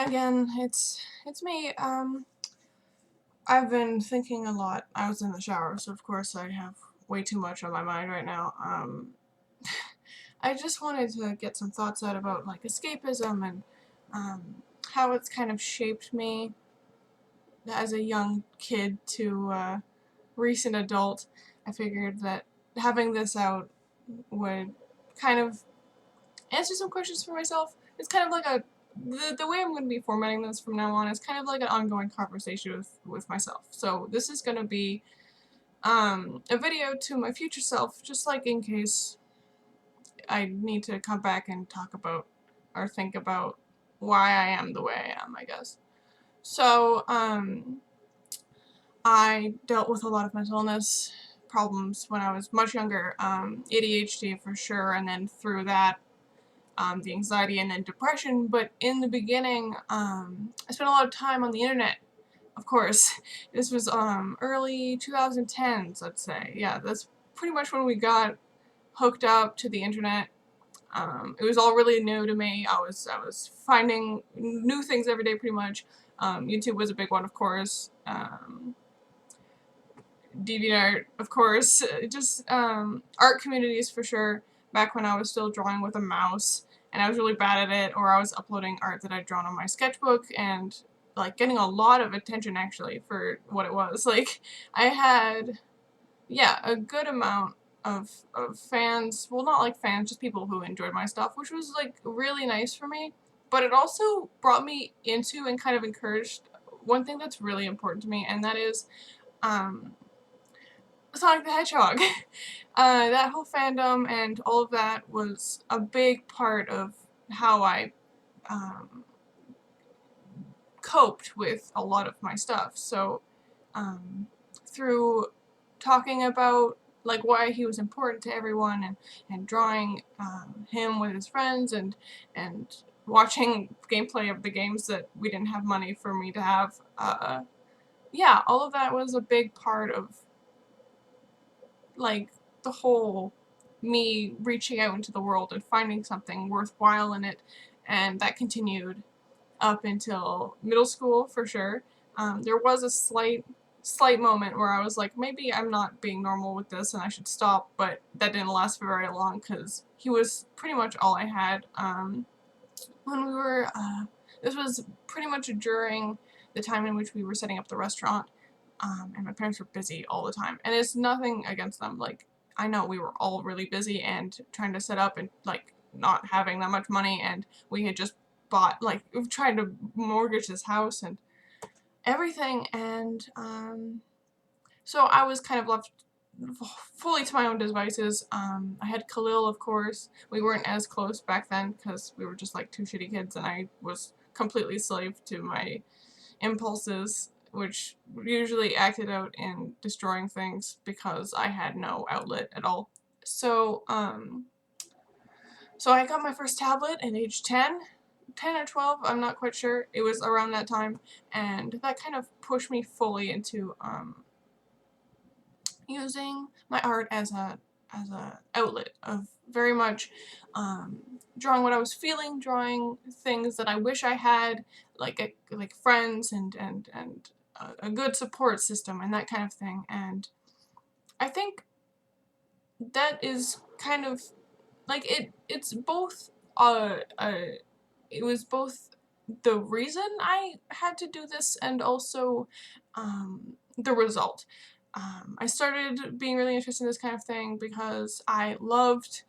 again. It's me. I've been thinking a lot. I was in the shower, so of course I have way too much on my mind right now. I just wanted to get some thoughts out about like escapism and how it's kind of shaped me as a young kid to recent adult. I figured that having this out would kind of answer some questions for myself. It's kind of like the way I'm going to be formatting this from now on is kind of like an ongoing conversation with myself. So this is going to be a video to my future self, just like in case I need to come back and talk about or think about why I am the way I am, I guess. So, I dealt with a lot of mental illness problems when I was much younger, ADHD for sure, and then through that, the anxiety and then depression. But in the beginning, I spent a lot of time on the internet, of course. This was early 2010s, I'd say. Yeah, that's pretty much when we got hooked up to the internet. It was all really new to me. I was finding new things every day, pretty much. YouTube was a big one, of course. DeviantArt, of course. Just art communities for sure. Back when I was still drawing with a mouse, and I was really bad at it, or I was uploading art that I'd drawn on my sketchbook, and like getting a lot of attention actually for what it was. Like I had, yeah, a good amount of fans. Well, not like fans, just people who enjoyed my stuff, which was like really nice for me. But it also brought me into and kind of encouraged one thing that's really important to me, and that is Sonic the Hedgehog. That whole fandom and all of that was a big part of how I coped with a lot of my stuff. So through talking about like why he was important to everyone and drawing him with his friends and watching gameplay of the games that we didn't have money for me to have, yeah, all of that was a big part of like the whole me reaching out into the world and finding something worthwhile in it, and that continued up until middle school for sure. There was a slight moment where I was like, maybe I'm not being normal with this and I should stop, but that didn't last for very long because he was pretty much all I had. When we were, this was pretty much during the time in which we were setting up the restaurant, and my parents were busy all the time. And it's nothing against them. Like, I know we were all really busy and trying to set up and, like, not having that much money. And we had just bought, like, we've tried to mortgage this house and everything. And, so I was kind of left fully to my own devices. I had Khalil, of course. We weren't as close back then because we were just, like, two shitty kids. And I was completely slave to my impulses, which usually acted out in destroying things because I had no outlet at all. So, so I got my first tablet at age 10 or 12, I'm not quite sure. It was around that time, and that kind of pushed me fully into, using my art as a outlet of very much drawing what I was feeling, drawing things that I wish I had, like friends and a good support system and that kind of thing. And I think that is kind of like it's both it was both the reason I had to do this and also the result. I started being really interested in this kind of thing because I loved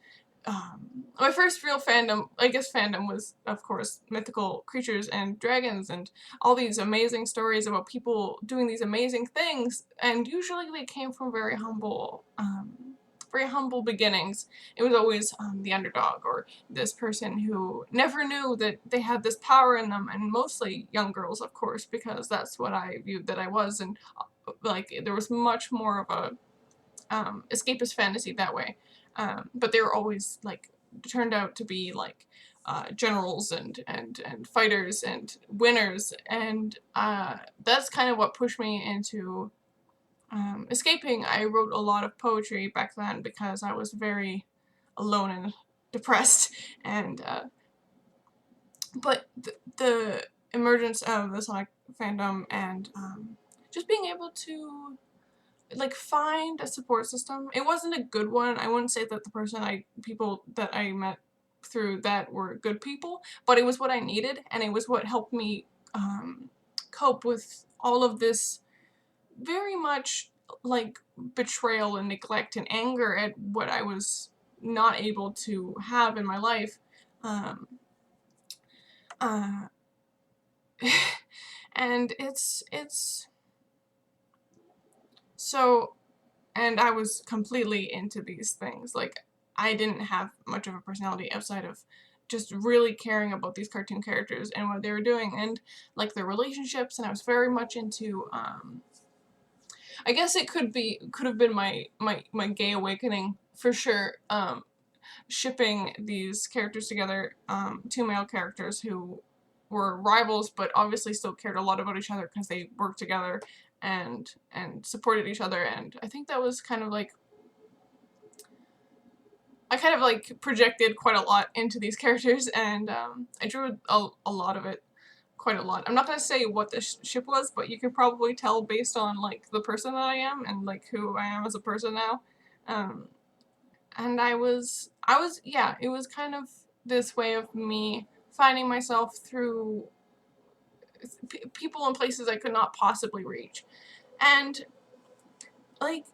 my first real fandom, I guess fandom, was, of course, mythical creatures and dragons and all these amazing stories about people doing these amazing things, and usually they came from very humble beginnings. It was always the underdog or this person who never knew that they had this power in them, and mostly young girls, of course, because that's what I viewed that I was, and like there was much more of a escapist fantasy that way. But they were always like turned out to be like generals and fighters and winners, and that's kind of what pushed me into escaping. I wrote a lot of poetry back then because I was very alone and depressed, and but the emergence of the Sonic fandom and just being able to like find a support system. It wasn't a good one. I wouldn't say that people that I met through that were good people, but it was what I needed, and it was what helped me cope with all of this very much like betrayal and neglect and anger at what I was not able to have in my life. Um, uh, and it's so, and I was completely into these things. Like, I didn't have much of a personality outside of just really caring about these cartoon characters and what they were doing and like their relationships, and I was very much into I guess it could have been my gay awakening for sure. Shipping these characters together, two male characters who were rivals but obviously still cared a lot about each other because they worked together and supported each other, and I think that was kind of like I kind of like projected quite a lot into these characters, and I drew a lot of it, quite a lot. I'm not gonna say what the ship was, but you can probably tell based on like the person that I am and like who I am as a person now. Um, and yeah, it was kind of this way of me finding myself through people and places I could not possibly reach, and like,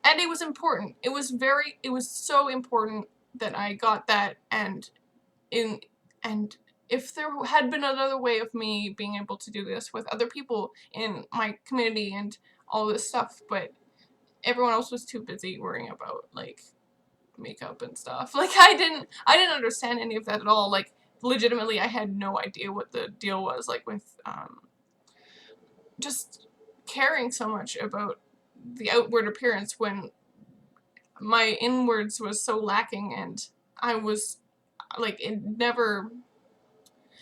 and it was important. It was so important that I got that, in and if there had been another way of me being able to do this with other people in my community and all this stuff, but everyone else was too busy worrying about like makeup and stuff. Like, I didn't understand any of that at all. Like, legitimately, I had no idea what the deal was like with just caring so much about the outward appearance when my inwards was so lacking, and I was like, it never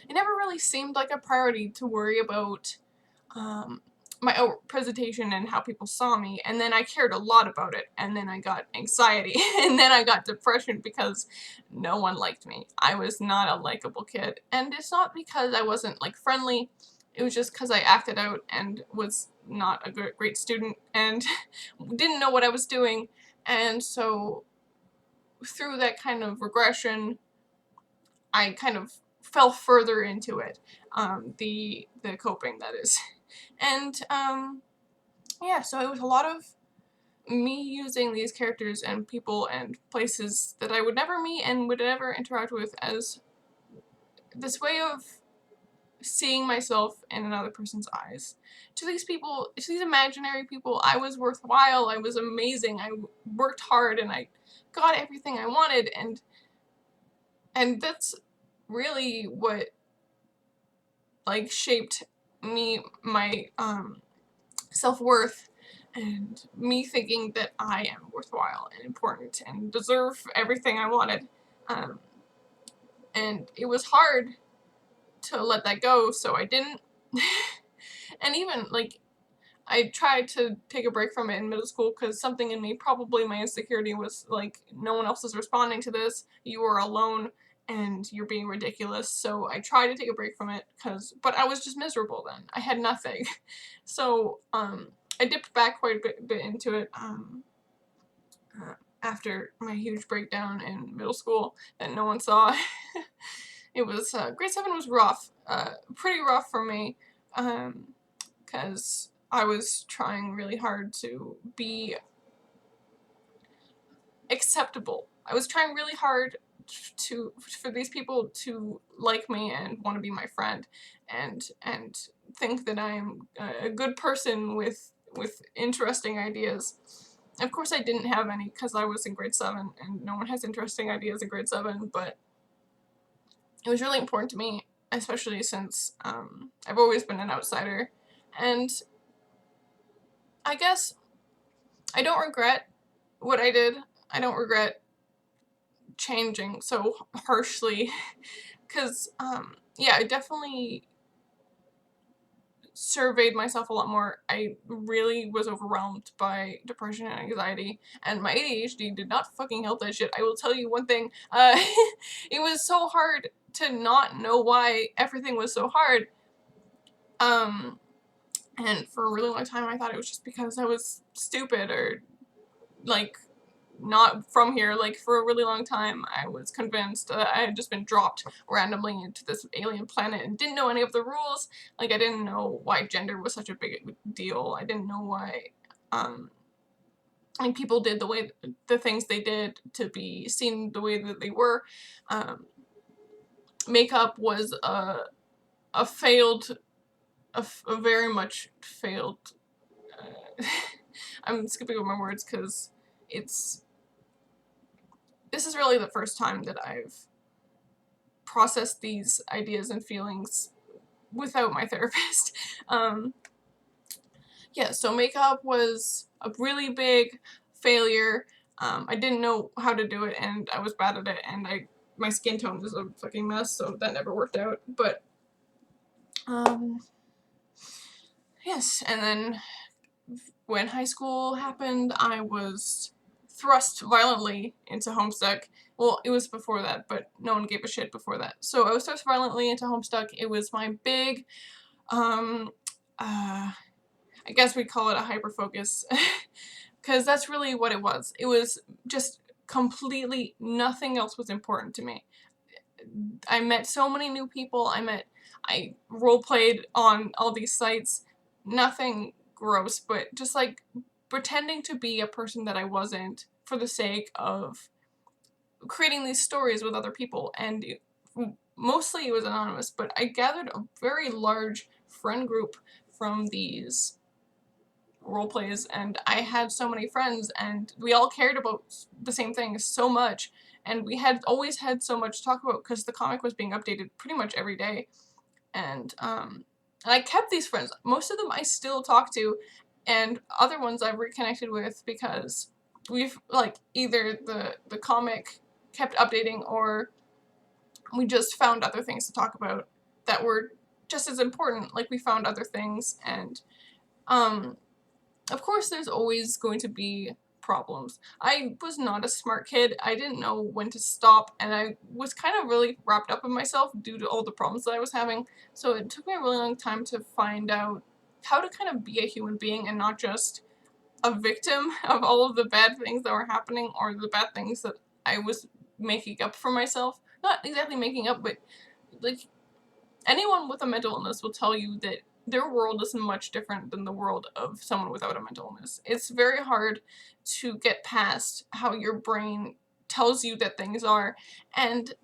really seemed like a priority to worry about my out presentation and how people saw me, and then I cared a lot about it, and then I got anxiety, and then I got depression because no one liked me. I was not a likable kid, and it's not because I wasn't like friendly, it was just because I acted out and was not a great student and didn't know what I was doing, and so through that kind of regression, I kind of fell further into it, the coping, that is. And yeah, so it was a lot of me using these characters and people and places that I would never meet and would never interact with as this way of seeing myself in another person's eyes. To these people, to these imaginary people, I was worthwhile, I was amazing, I worked hard, and I got everything I wanted, and that's really what like shaped my self-worth, and me thinking that I am worthwhile and important and deserve everything I wanted. Um, and it was hard to let that go, so I didn't. And even like, I tried to take a break from it in middle school because something in me, probably my insecurity, was like, no one else is responding to this, you are alone, and you're being ridiculous. So I tried to take a break from it, but I was just miserable then. I had nothing. So I dipped back quite a bit into it after my huge breakdown in middle school that no one saw. It was, grade 7 was rough, pretty rough for me, because I was trying really hard to be acceptable. I was trying really hard for these people to like me and want to be my friend, and think that I'm a good person with interesting ideas. Of course, I didn't have any because I was in grade 7, and no one has interesting ideas in grade 7. But it was really important to me, especially since I've always been an outsider, and I guess I don't regret what I did. I don't regret changing so harshly, because yeah, I definitely surveyed myself a lot more. I really was overwhelmed by depression and anxiety, and my ADHD did not fucking help that shit. I will tell you one thing, it was so hard to not know why everything was so hard. And for a really long time I thought it was just because I was stupid or like not from here. Like for a really long time I was convinced that I had just been dropped randomly into this alien planet and didn't know any of the rules. Like I didn't know why gender was such a big deal. I didn't know why like people did the things they did to be seen the way that they were. Makeup was a failed, a very much failed. I'm skipping over my words because this is really the first time that I've processed these ideas and feelings without my therapist. Yeah, so makeup was a really big failure. I didn't know how to do it, and I was bad at it, and my skin tone was a fucking mess, so that never worked out. But yes, and then when high school happened, I was thrust violently into Homestuck. Well, it was before that, but no one gave a shit before that. So I was thrust violently into Homestuck. It was my big, I guess we'd call it a hyperfocus, because that's really what it was. It was just completely nothing else was important to me. I met so many new people. I roleplayed on all these sites. Nothing gross, but just like pretending to be a person that I wasn't for the sake of creating these stories with other people. And mostly it was anonymous, but I gathered a very large friend group from these role plays, and I had so many friends, and we all cared about the same things so much, and we had always had so much to talk about because the comic was being updated pretty much every day. And I kept these friends. Most of them I still talk to, and other ones I've reconnected with because we've like either the comic kept updating or we just found other things to talk about that were just as important. Like we found other things, and of course there's always going to be problems. I was not a smart kid. I didn't know when to stop, and I was kind of really wrapped up in myself due to all the problems that I was having. So it took me a really long time to find out how to kind of be a human being and not just a victim of all of the bad things that were happening or the bad things that I was making up for myself. Not exactly making up, but like anyone with a mental illness will tell you that their world is much different than the world of someone without a mental illness. It's very hard to get past how your brain tells you that things are. And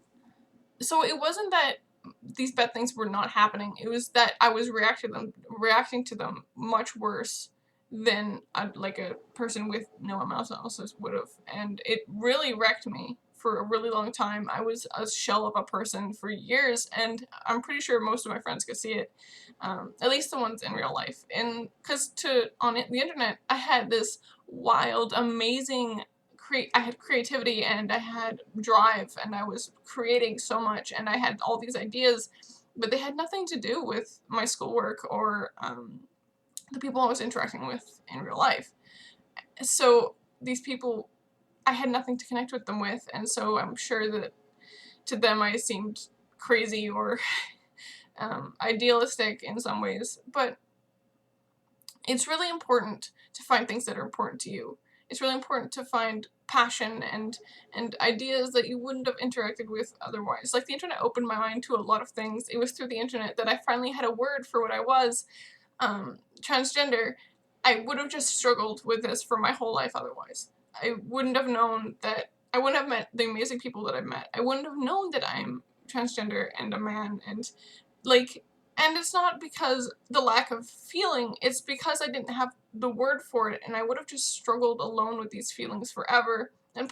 so it wasn't that these bad things were not happening. It was that I was reacting to them much worse than like a person with no mental illness would have. And it really wrecked me for a really long time. I was a shell of a person for years, and I'm pretty sure most of my friends could see it, at least the ones in real life. And because the internet, I had this wild, amazing I had creativity and I had drive and I was creating so much and I had all these ideas, but they had nothing to do with my schoolwork or the people I was interacting with in real life. So these people, I had nothing to connect with them with, and so I'm sure that to them I seemed crazy or idealistic in some ways, but it's really important to find things that are important to you. It's really important to find passion and ideas that you wouldn't have interacted with otherwise. Like the internet opened my mind to a lot of things. It was through the internet that I finally had a word for what I was. Transgender. I would have just struggled with this for my whole life otherwise. I wouldn't have known that. I wouldn't have met the amazing people that I've met. I wouldn't have known that I'm transgender and a man and like, and it's not because the lack of feeling, it's because I didn't have the word for it, and I would have just struggled alone with these feelings forever and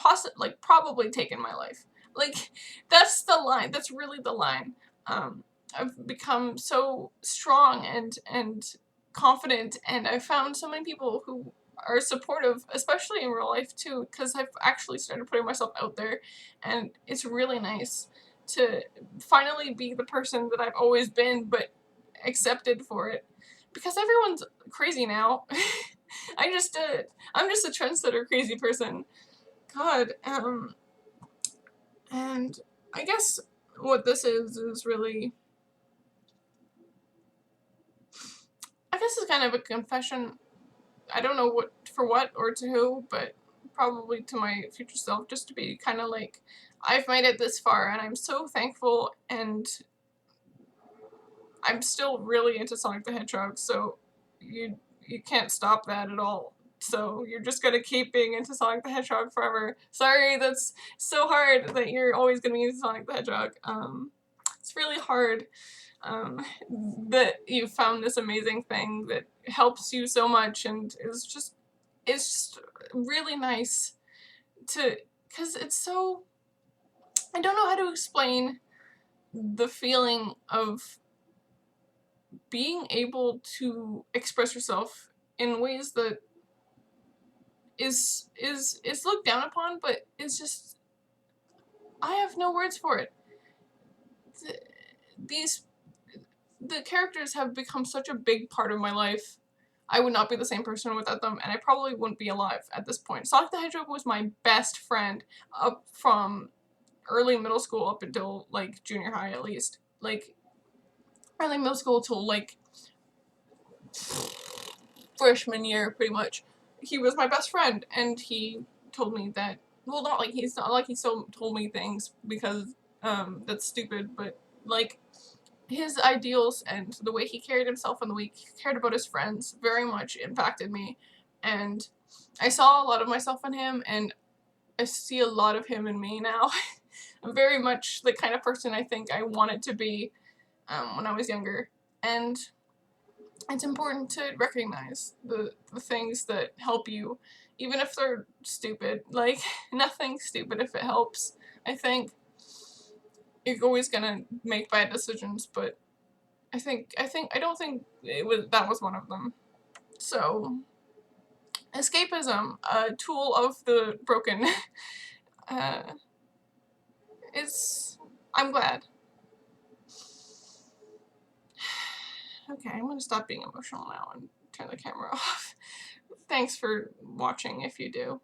probably taken my life. Like, that's the line. That's really the line. I've become so strong and confident, and I've found so many people who are supportive, especially in real life too, because I've actually started putting myself out there, and it's really nice to finally be the person that I've always been, but accepted for it. Because everyone's crazy now. I'm just a trendsetter crazy person. God, and I guess what this is really, I guess it's kind of a confession. I don't know what for what or to who, but probably to my future self, just to be kind of like, I've made it this far and I'm so thankful, and I'm still really into Sonic the Hedgehog, so you can't stop that at all. So you're just gonna keep being into Sonic the Hedgehog forever. Sorry, that's so hard that you're always gonna be into Sonic the Hedgehog. It's really hard that you found this amazing thing that helps you so much and it's just really nice to, because it's so, I don't know how to explain the feeling of being able to express yourself in ways that is looked down upon, but it's just, I have no words for it. These the characters have become such a big part of my life. I would not be the same person without them, and I probably wouldn't be alive at this point. Sonic the Hedgehog was my best friend up from early middle school up until like junior high, at least. Like early middle school till like freshman year, pretty much. He was my best friend, and he told me that, well, not like he still told me things because that's stupid, but like his ideals and the way he carried himself and the way he cared about his friends very much impacted me, and I saw a lot of myself in him, and I see a lot of him in me now. I'm very much the kind of person I think I wanted to be when I was younger, and it's important to recognize the things that help you, even if they're stupid. Like, nothing's stupid if it helps. I think you're always gonna make bad decisions, but I don't think that was one of them. So, escapism, a tool of the broken, uh, is, I'm glad. Okay, I'm gonna stop being emotional now and turn the camera off. Thanks for watching if you do.